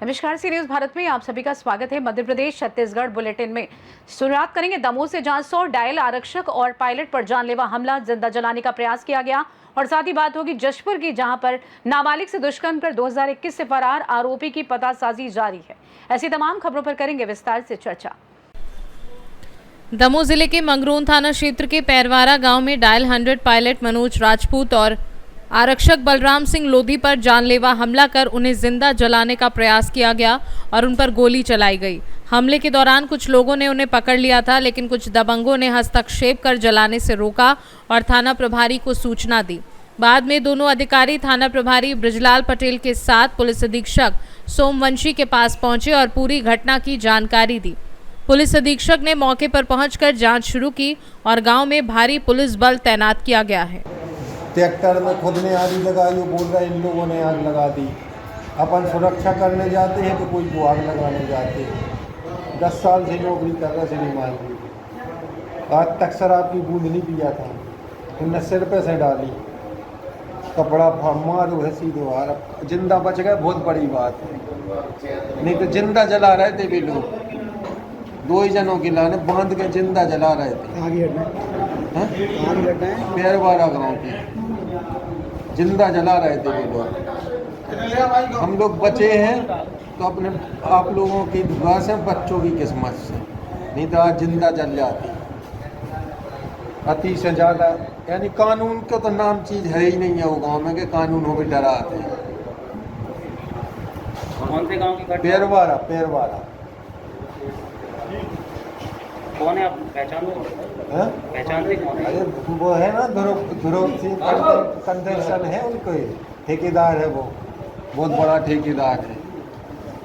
नमस्कार, सी न्यूज भारत में आप सभी का स्वागत है। मध्य प्रदेश छत्तीसगढ़ बुलेटिन में शुरुआत करेंगे दमोह से, जहां 100 डायल आरक्षक और पायलट पर जानलेवा हमला, जिंदा जलाने का प्रयास किया गया। और साथ ही बात होगी जशपुर की, जहां पर नाबालिग से दुष्कर्म कर 2021 से फरार आरोपी की पतासाजी जारी है। ऐसी तमाम खबरों पर करेंगे विस्तार से चर्चा। दमोह जिले के मंगरोन थाना क्षेत्र के पैरवारा गांव में डायल 100 पायलट मनोज राजपूत और आरक्षक बलराम सिंह लोधी पर जानलेवा हमला कर उन्हें जिंदा जलाने का प्रयास किया गया और उन पर गोली चलाई गई। हमले के दौरान कुछ लोगों ने उन्हें पकड़ लिया था, लेकिन कुछ दबंगों ने हस्तक्षेप कर जलाने से रोका और थाना प्रभारी को सूचना दी। बाद में दोनों अधिकारी थाना प्रभारी ब्रजलाल पटेल के साथ पुलिस अधीक्षक सोमवंशी के पास पहुंचे और पूरी घटना की जानकारी दी। पुलिस अधीक्षक ने मौके पर पहुंचकर जांच शुरू की और गांव में भारी पुलिस बल तैनात किया गया है। ट्रैक्टर में खुद ने आग लगाई, वो बोल रहे इन लोगों ने आग लगा दी। अपन सुरक्षा करने जाते हैं तो कोई को आग लगाने जाते हैं। 10 साल से नौकरी कर रहे श्रीमान जी, आज तक शराब की बूंद नहीं पिया था। उनने सिर पे से डाली, कपड़ा मारो है सीधे, जिंदा बच गए, बहुत बड़ी बात है। नहीं तो जिंदा जला रहे थे भी लोग, 2 ही जनों की लाने बांध के जिंदा जला रहे थे। पैरवारा गाँव के जिंदा जला रहे थे वे लोग। हम लोग बचे हैं तो अपने आप लोगों की दुआ से, बच्चों की किस्मत से, नहीं तो आज जिंदा जल जाती। अति से ज़्यादा यानी कानून का तो नाम चीज़ है ही नहीं है वो गांव में, कि कानून हो भी डराते हैं। कौन से गांव की घटना? पैरवारा। पैरवारा कौन है, आप पहचान रहे कौन है? अरे वो है ना, ध्रुव सिंह कंस्ट्रक्शन है, उनको ठेकेदार है, वो बहुत बड़ा ठेकेदार है।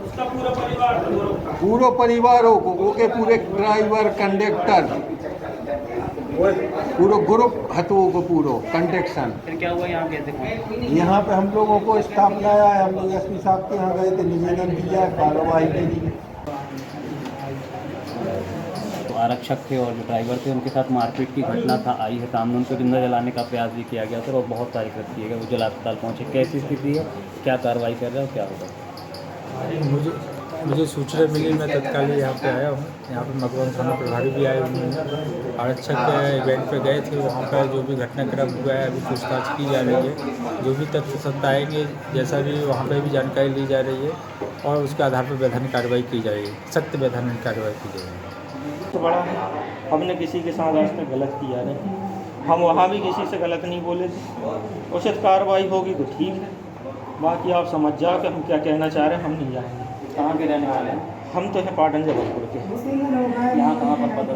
उसका पूरा परिवार हो वो के पूरे ड्राइवर कंडक्टर पूरा ग्रुप हतों को पूरा कंडक्शन। फिर क्या हुआ यहाँ कैसे? यहाँ पे हम लोगों को स्टाफ लाया है, हम लोग एसपी साहब के यहाँ गए थे, निवेदन दिया, कार्रवाई के लिए। तो आरक्षक थे और जो ड्राइवर थे उनके साथ मारपीट की घटना था आई है सामने, उनको जिंदा जलाने का प्रयास भी किया गया सर, और बहुत सारे कृत्य किए गए। वो जिला अस्पताल पहुँचे, कैसी स्थिति है, क्या कार्रवाई कर रहे हो, क्या होगा? मुझे सूचना मिली, मैं तत्काल यहाँ पे आया हूँ। यहाँ पे मगरौन थाना प्रभारी भी आए हुए हैं, आरक्षक के इवेंट पे गए थे। वहाँ पर जो भी घटनाक्रम हुआ है अभी पूछताछ की जा रही है। जो भी तथ्य सत्य आएंगे, जैसा भी वहाँ पर भी जानकारी ली जा रही है और उसके आधार पर वैधानिक कार्रवाई की जाएगी, सख्त वैधानिक कार्रवाई की जाएगी। तो बड़ा है, हमने किसी के साथ आज तक गलत किया नहीं, हम वहाँ भी किसी से गलत नहीं बोले थे। उचित कार्रवाई होगी तो ठीक है, बाकी आप समझ जाओ कि हम क्या कहना चाह रहे हैं, हम नहीं जाएंगे। कहाँ के रहने वाले हैं? हम तो हैं पाटन जबलपुर के। यहाँ कहाँ पर पता?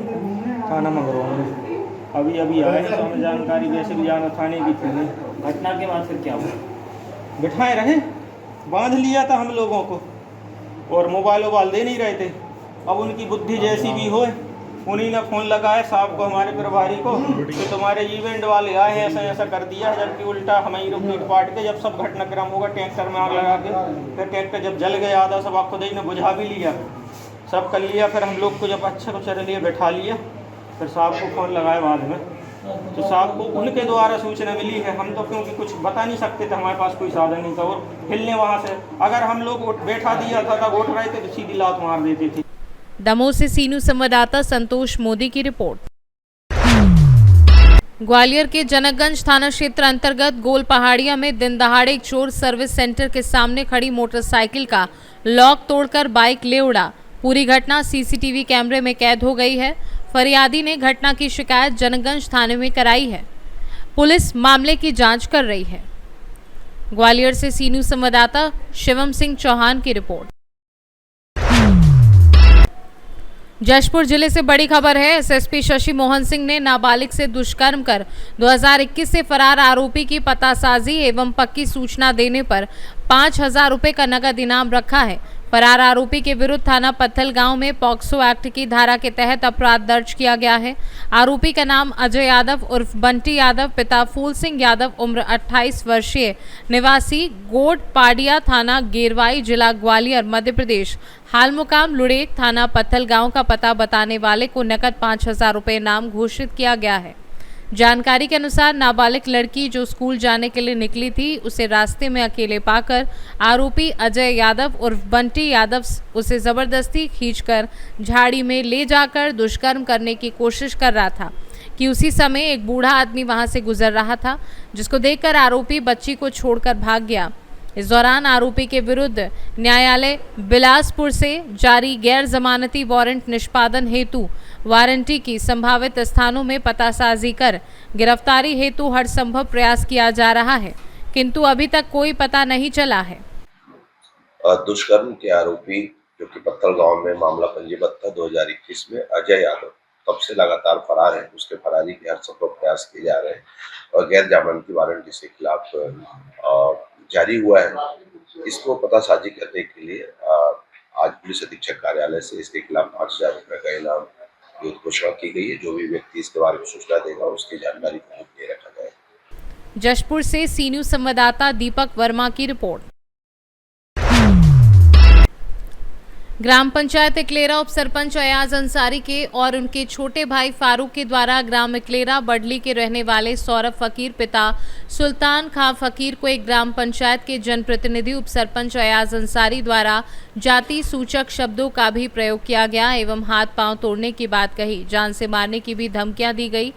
थाना मंगरौन में अभी आए हैं, तो हमें जानकारी वैसे भी जाना थाने की थी नहीं। घटना के बाद फिर क्या हुआ? बिठाए रहे, बांध लिया था हम लोगों को, और मोबाइल वोबाइल दे नहीं रहे थे। अब उनकी बुद्धि जैसी भी हो, उन्हीं ने फ़ोन लगाया साहब को, हमारे प्रभारी को, कि तुम्हारे इवेंट वाले आए हैं, ऐसा ऐसा कर दिया है। जबकि उल्टा हमारी पीट पाट के जब सब घटनाक्रम होगा, ट्रैक्टर में आग लगा के, फिर ट्रैक्टर जब जल गया आधा, सब खुद ही ने बुझा भी लिया, सब कर लिया। फिर हम लोग को जब अच्छा को चल लिया, बैठा लिया, फिर साहब को फ़ोन लगाया बाद में, तो साहब को उनके द्वारा सूचना मिली है। हम तो क्योंकि कुछ बता नहीं सकते थे, हमारे पास कोई साधन नहीं था, और हिलने वहाँ से अगर हम लोग बैठा दिया था तब उठ रहे थे तो सीधी लात मार देती थी। दमोह से सी न्यूज संवाददाता संतोष मोदी की रिपोर्ट। ग्वालियर के जनकगंज थाना क्षेत्र अंतर्गत गोल पहाड़िया में दिन दहाड़े एक चोर सर्विस सेंटर के सामने खड़ी मोटरसाइकिल का लॉक तोड़कर बाइक ले उड़ा। पूरी घटना सीसीटीवी कैमरे में कैद हो गई है। फरियादी ने घटना की शिकायत जनकगंज थाने में कराई है। पुलिस मामले की जांच कर रही है। ग्वालियर से सी न्यूज संवाददाता शिवम सिंह चौहान की रिपोर्ट। जशपुर जिले से बड़ी खबर है। एसएसपी शशि मोहन सिंह ने नाबालिग से दुष्कर्म कर 2021 से फरार आरोपी की पतासाजी एवं पक्की सूचना देने पर 5,000 रुपये का नगद इनाम रखा है। फरार आरोपी के विरुद्ध थाना पत्थल गांव में पॉक्सो एक्ट की धारा के तहत अपराध दर्ज किया गया है। आरोपी का नाम अजय यादव उर्फ बंटी यादव, पिता फूल सिंह यादव, उम्र 28 वर्षीय, निवासी गोड पाडिया, थाना गेरवाई, जिला ग्वालियर, मध्य प्रदेश। हाल मुकाम लुड़ेक, थाना पत्थल गांव का पता बताने वाले को नकद 5,000 रुपये इनाम घोषित किया गया है। जानकारी के अनुसार नाबालिग लड़की जो स्कूल जाने के लिए निकली थी उसे रास्ते में अकेले पाकर आरोपी अजय यादव उर्फ बंटी यादव उसे जबरदस्ती खींचकर झाड़ी में ले जाकर दुष्कर्म करने की कोशिश कर रहा था कि उसी समय एक बूढ़ा आदमी वहां से गुजर रहा था, जिसको देखकर आरोपी बच्ची को छोड़कर भाग गया। इस दौरान आरोपी के विरुद्ध न्यायालय बिलासपुर से जारी गैर जमानती वारंट निष्पादन हेतु वारंटी की संभावित स्थानों में पतासाजी कर गिरफ्तारी हेतु हर संभव प्रयास किया जा रहा है, किंतु अभी तक कोई पता नहीं चला है। दुष्कर्म के आरोपी जो कि पत्थल गांव में मामला पंजीबद्ध था 2021 में, अजय यादव तब से लगातार फरार है। उसके फरारी के हर संभव प्रयास किए जा रहे हैं और गैर जमानती वारंट इसके खिलाफ जारी हुआ है। इसको पतासाजी करने के लिए आज पुलिस अधीक्षक कार्यालय से इसके खिलाफ 5,000 रुपये का इनाम की घोषणा की गई है। जो भी व्यक्ति इसके बारे में सूचना देगा उसकी जानकारी को दे रखा जाएगा। जशपुर से सी न्यूज संवाददाता दीपक वर्मा की रिपोर्ट। ग्राम पंचायत इकलेरा उप सरपंच अयाज अंसारी के और उनके छोटे भाई फारूक के द्वारा ग्राम इकलेरा बडली के रहने वाले सौरभ फकीर पिता सुल्तान खां फकीर को एक ग्राम पंचायत के जनप्रतिनिधि उप सरपंच अयाज अंसारी द्वारा जाति सूचक शब्दों का भी प्रयोग किया गया एवं हाथ पांव तोड़ने की बात कही, जान से मारने की भी धमकियां दी गई।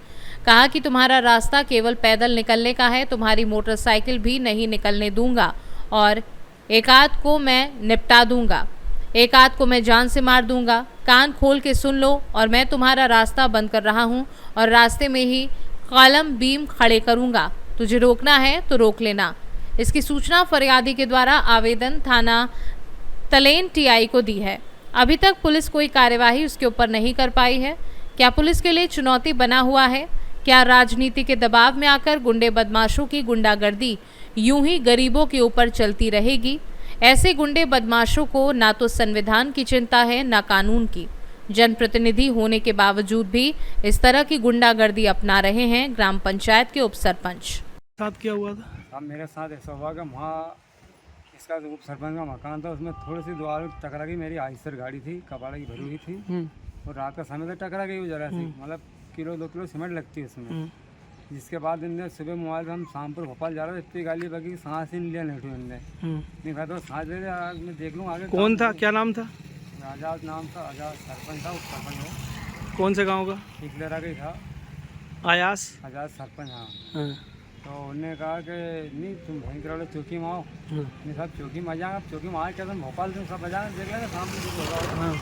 कहा कि तुम्हारा रास्ता केवल पैदल निकलने का है, तुम्हारी मोटरसाइकिल भी नहीं निकलने दूंगा और एक आध को मैं निपटा दूंगा, एक आध को मैं जान से मार दूंगा। कान खोल के सुन लो और मैं तुम्हारा रास्ता बंद कर रहा हूं और रास्ते में ही कॉलम बीम खड़े करूंगा, तुझे रोकना है तो रोक लेना। इसकी सूचना फरियादी के द्वारा आवेदन थाना तलेन टीआई को दी है। अभी तक पुलिस कोई कार्यवाही उसके ऊपर नहीं कर पाई है। क्या पुलिस के लिए चुनौती बना हुआ है? क्या राजनीति के दबाव में आकर गुंडे बदमाशों की गुंडागर्दी यूं ही गरीबों के ऊपर चलती रहेगी? ऐसे गुंडे बदमाशों को ना तो संविधान की चिंता है ना कानून की। जनप्रतिनिधि होने के बावजूद भी इस तरह की गुंडागर्दी अपना रहे हैं ग्राम पंचायत के उप सरपंच। साथ क्या हुआ था? अब मेरे साथ ऐसा हुआ कि वहाँ इसका जो उप सरपंच का मकान था उसमें थोड़ी सी दीवार टकरा गई। मेरी आइसर गाड़ी थी, कबाड़ा की भरी हुई थी और रात का समय तो टकरा गई वो जरा सी, मतलब 1-2 किलो सीमेंट लगती है उसमें। जिसके बाद इनने सुबह मोबाइल पर हम शामपुर भोपाल जा रहे थे, इतनी गाली बगी, सांस ही नहीं लिया नहीं इनने। नहीं कहा तो सांस ले लिया, मैं देख लूँ आगे। कौन था, क्या नाम था? आजाद नाम था, आजाद सरपंच था, उप सरपंच है। कौन से गांव का? इकलेरा का ही था। आयास आजाद सरपंच, हाँ। तो उन्होंने कहा कि नहीं तुम भयंकर वाले चौकी में आओ। नहीं साहब चौकी में आ जाएंगे, अब चौकी में आए क्या तुम भोपाल तुम सब बजाएंगे, देख लेंगे सामने कुछ होगा।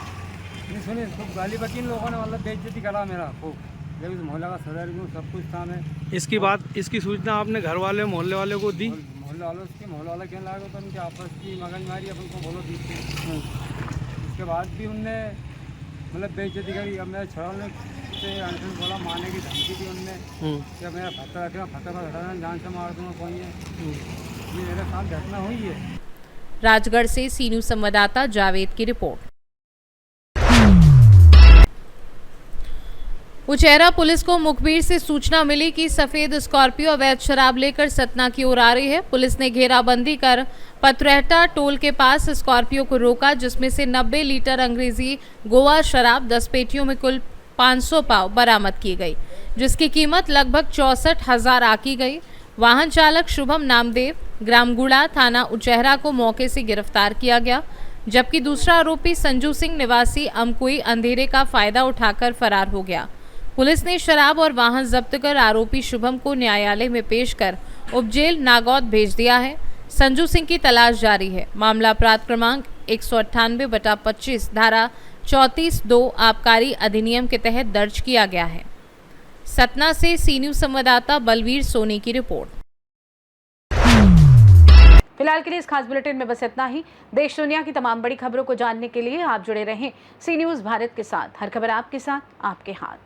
नहीं सुनिए, खूब गाली बकी इन लोगों ने, मतलब बेइज्जती करा मेरा खूब। जब इस मोहल्ला का सदर भी सब कुछ था मैं। इसकी सूचना आपने घर वाले मोहल्ले वाले को दी? मोहल्ले वाला क्यों लाएगा, तो उनके आपस की मगजमारी अपन को बोलो दी थी। उसके बाद भी उनने मतलब बेइज्जती करी। अब मेरे छड़ों से अनशन बोला, मारने की धमकी दी उनने कि अब मेरा फत्तर रखेगा, फत्तर पर घटा जान से मार दूंगा। कौन है ये मेरे साथ घटना हुई है। राजगढ़ से सी न्यूज संवाददाता जावेद की रिपोर्ट। उचेहरा पुलिस को मुखबिर से सूचना मिली कि सफेद स्कॉर्पियो अवैध शराब लेकर सतना की ओर आ रही है। पुलिस ने घेराबंदी कर पतरहटा टोल के पास स्कॉर्पियो को रोका, जिसमें से 90 लीटर अंग्रेजी गोवा शराब 10 पेटियों में कुल 500 पाव बरामद की गई, जिसकी कीमत लगभग 64,000 आकी गई। वाहन चालक शुभम नामदेव ग्रामगुड़ा थाना उचेहरा को मौके से गिरफ्तार किया गया, जबकि दूसरा आरोपी संजू सिंह निवासी अमकुई अंधेरे का फायदा उठाकर फरार हो गया। पुलिस ने शराब और वाहन जब्त कर आरोपी शुभम को न्यायालय में पेश कर उपजेल नागौद भेज दिया है। संजू सिंह की तलाश जारी है। मामला अपराध क्रमांक 198/25 धारा 34(2) आबकारी अधिनियम के तहत दर्ज किया गया है। सतना से सी न्यूज संवाददाता बलवीर सोनी की रिपोर्ट। फिलहाल के लिए इस खास बुलेटिन में बस इतना ही। देश दुनिया की तमाम बड़ी खबरों को जानने के लिए आप जुड़े रहें सी न्यूज भारत के साथ। हर खबर आपके साथ, आपके हाथ।